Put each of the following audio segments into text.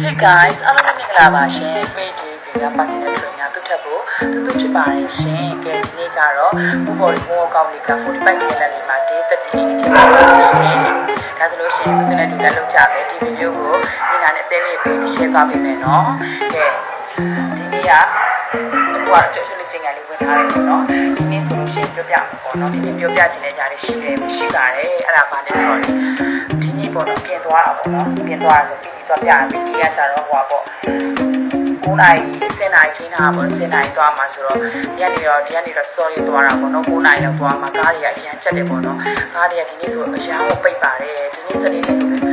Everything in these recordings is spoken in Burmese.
Hey guys, အားလုံးမင်္ဂလာပါရှင် Page က personal trainer တူထပ်ဖို့တူဖြစ်ပါတယ်ရှင်။ကဲဒီနေ့ကတော့ဘဘော်ဘောကောင်းလေးက45 channel လေးမှာဒေးသက်ကြီးဖြစ်ပါတယ်ရှင်။ဒါဆိုလို့ရှိရင်သူနဲ့တူတက်လုပ်ကြမယ်ဒီဗီဒီယိုကိုဒီနာနဲ့တဲလေးပြီး share သွားပေးမယ်နော်။ကဲဒီနေ့ကတော့ကျွတ်လေးချင်းကလေးဝင်ထားတယ်ပေါ့နော်။ဒီနေ့ဆိုလို့ရှိရင်ပြောပြမှာပေါ့နော်။ဒီနေ့ပြောပြချင်တဲ့ຢာလေးရှိတယ်မရှိပါတယ်။အဲ့ဒါပါလဲဆိုတော့ဒီနေ့ပေါ့နော်ပြင်သွားတာပေါ့နော်။ပြင်သွားဆိုပြီးသွားပြပြီးဒီကကြတော့ဟိုပေါ့9နာရီ10နာရီချင်းတာပေါ့10နာရီသွားမှာဆိုတော့ဒီကနေတော့ story သွားတာပေါ့နော်9နာရီလောက်သွားမှာကားတွေကအရင်ချက်တယ်ပေါ့နော်ကားတွေကဒီနေ့ဆိုအရန်ကိုပိတ်ပါတယ်ဒီနေ့စနေနေ့ဆိုလည်း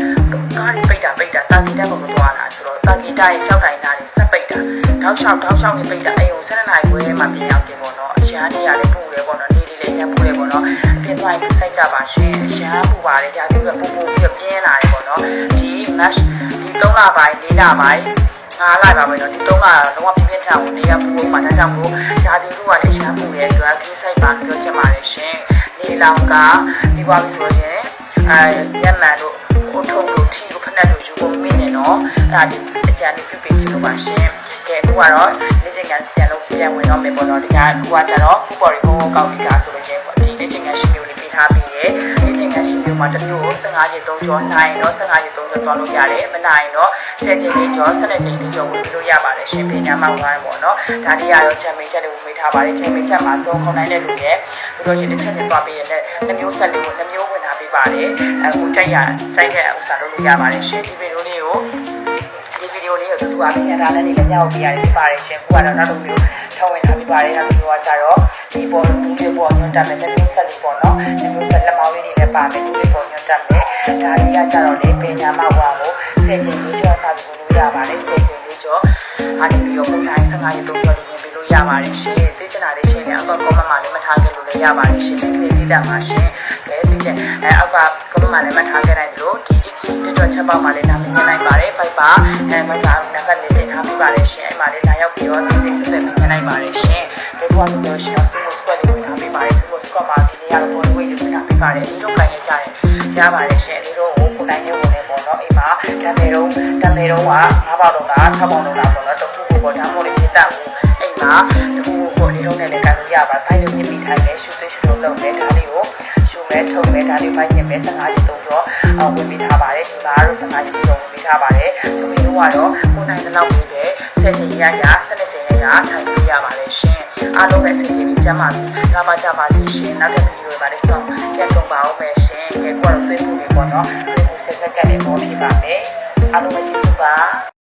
ကားတွေပိတ်တာတာဂီတက်ကိုမသွားတာဆိုတော့တာဂီတက်ရဲ့6တိုင်းသားတွေဆက်ပိတ်တာတောက်လျှောက်နေပိတ်တာအိမ်ကို7နာရီခွဲမှပြင်ရောက်တယ်ပေါ့နော်အရန်နေရတယ်ပူတယ်ပေါ့နော်နေလေးလည်းညပူတယ်ပေါ့နော်အပြင်သွားရင်စိုက်ကြပါရှင်အရန်ပူပါတယ်ကြာသူကပူပြီးပြင်းလာတယ်ပေါ့နော်ဒီ match ဒီ3လပိုင်း4လပိုင်း9လပါပဲเนาะဒီ3လတော့ပြင်းထန်ဝင်နေရပူမှဒါကြောင့်မို့ယာတီတို့ကလည်းရမ်းပူရဲ့အတွက်ခင်းဆိုင်ပါပြောချင်ပါတယ်ရှင်နေလောင်ကဒီပါပြီဆိုရင်ညမှန်တို့အထုပ်တို့ထီတို့ဖက်တို့ယူဖို့မင်းနေเนาะအဲ့ဒါဒီအကြံလေးပြုပေးချင်လို့ပါရှင်ကဲအခုကတော့လေ့ကျင့်ခန်းပြန်ဝင်တော့မယ်ပေါ့နော်ဒီကအခုကကျတော့ခုပေါ်ရီကိုကောက်ပြီးတာဆိုလို့ရှင်ဒီလေ့ကျင့်ခန်းရှိမျိုးလေးပေးထားပြီးရလေ့ကျင့်ခန်းရှိမျိုးမှာတစ်မျိုးကို15ကျင်း3ကျော်နိုင်တော့15ကျင်း3ကျော်သွားလို့ရတယ်မနိုင်တော့10ကျင်း4ကျော်17ကျင်း4ကျော်ဝင်လို့ရပါတယ်ရှင်ပြင်ညာမှဝိုင်းပေါ့နော်ဒါလေးရတော့ချန်ပီယံချက်လေးဝင်ပေးထားပါတယ်ချန်ပီယံချက်မှာဆုံးခုံနိုင်တဲ့လူရဲ့လူတို့ချင်းတစ်ချက်နဲ့သွားပေးရတဲ့နှမျိုးဆက်လေးကိုနှမျိုးဝင်ထားပေးပါတယ်အခုကြိုက်တဲ့ဥစ္စာလုပ်လို့ရပါတယ်ရှင်ဒီဗီဒီယိုလေးကိုသူကပြင်ရတာလည်းလည်းညောက်ပြရတယ်ဖြစ်ပါတယ်ရှင်ကိုကတော့နောက်တစ်မျိုးထောင်းဝင်ထားပြီးပါတယ်နောက်တစ်မျိုးကကြတော့ဒီပေါ်လူတွေပေါ်ညွှန်တက်မယ်တစ်မျိုးဆက်လေးပေါ့နော်တစ်မျိုးဆက်လက်မောင်းလေးတွေလည်းပါမယ်လူတွေပေါ်ညွှန်တက်မယ်ဒါလေးကကြတော့လေပညာမဝါကို10ကျင်းလေးကျော်စားပြီးလို့ရပါတယ်10ကျင်းလေးကျော်အားနေပြီးတော့ပုံတိုင်း15ရက်3ကျော်လေးပြင်ပြီးလို့ရပါတယ်ရှင်သိချင်တာလေးရှင်လည်းအောက်က comment မှာလည်းမထားခဲ့လို့လည်းရပါတယ်ရှင်ဒီလေးတက်မှာရှင်ကဲသိချင်အောက်က comment မှာလည်းမထားခဲ့နိုင်သလိုဒီတော့ချက်ပေါက်မှာလည်းနာမည်ညနိုင်ပါတယ်ဖိုက်ပါဖိုက်ပါနံပါတ်လေးတင်ထားပြီးပါတယ်ရှင်အဲ့မှာလည်းလာရောက်ပြီးတော့သိဆက်မြင်နိုင်ပါတယ်ရှင်ဒီကွာဆိုရှင်ဆူမိုစကွက်လေးဝင်ထားပြီးပါတယ်ဆူမိုစကွက်မှာဒီနေ့ကတော့ပေါ်ဝေးလေးဝင်ထားပြီးပါတယ်ဒီတော့ခိုင်ရကြရပါတယ်ရှင်ဒီတော့ကိုနိုင်နေဝင်နေပေါ့နော်အိမ်မှာတန်မေတုံးက9ပေါက်တော့က6ပေါက်တော့ပေါ့နော်တခုခုပေါ့ဒါမှမဟုတ်လေတက်ဘူးအိမ်မှာတခုခုပေါ့ဒီတော့လည်းကန်လို့ရပါဖိုင်လို့ညှိပြီးထိုင်နေရှူသေးရှူလို့လုပ်နေဒါလေးကိုရှူမဲထုံမဲဒါလေးဖိုင်ညှိမဲ15ကျင်း3ကျော်ဝင်ပြီးထားပါတယ်ဒီမှာတော့15ကျင်း3ဝင်ပြီးထားပါတယ်သူတို့ကတော့ကိုနိုင်တဲ့လောက်ပြီးပဲ10ကျင်းရ17ကျင်းရထိုင်လို့ရပါတယ်ရှင်အားလုံးပဲအစီအစဉ်ကြမ်းပါဒါမှကြပါလိမ့်ရှင်နောက်တဲ့ဗီဒီယိုမှာလည်းဆုံးပြန်ဆုံးပါအောင်ပဲရှင်ဒီကတော့ Facebook လေးပေါ့နော် Facebook ဆက်ကနေပေါ်ပြပါမယ်အားလုံးပဲကျေးဇူးပါ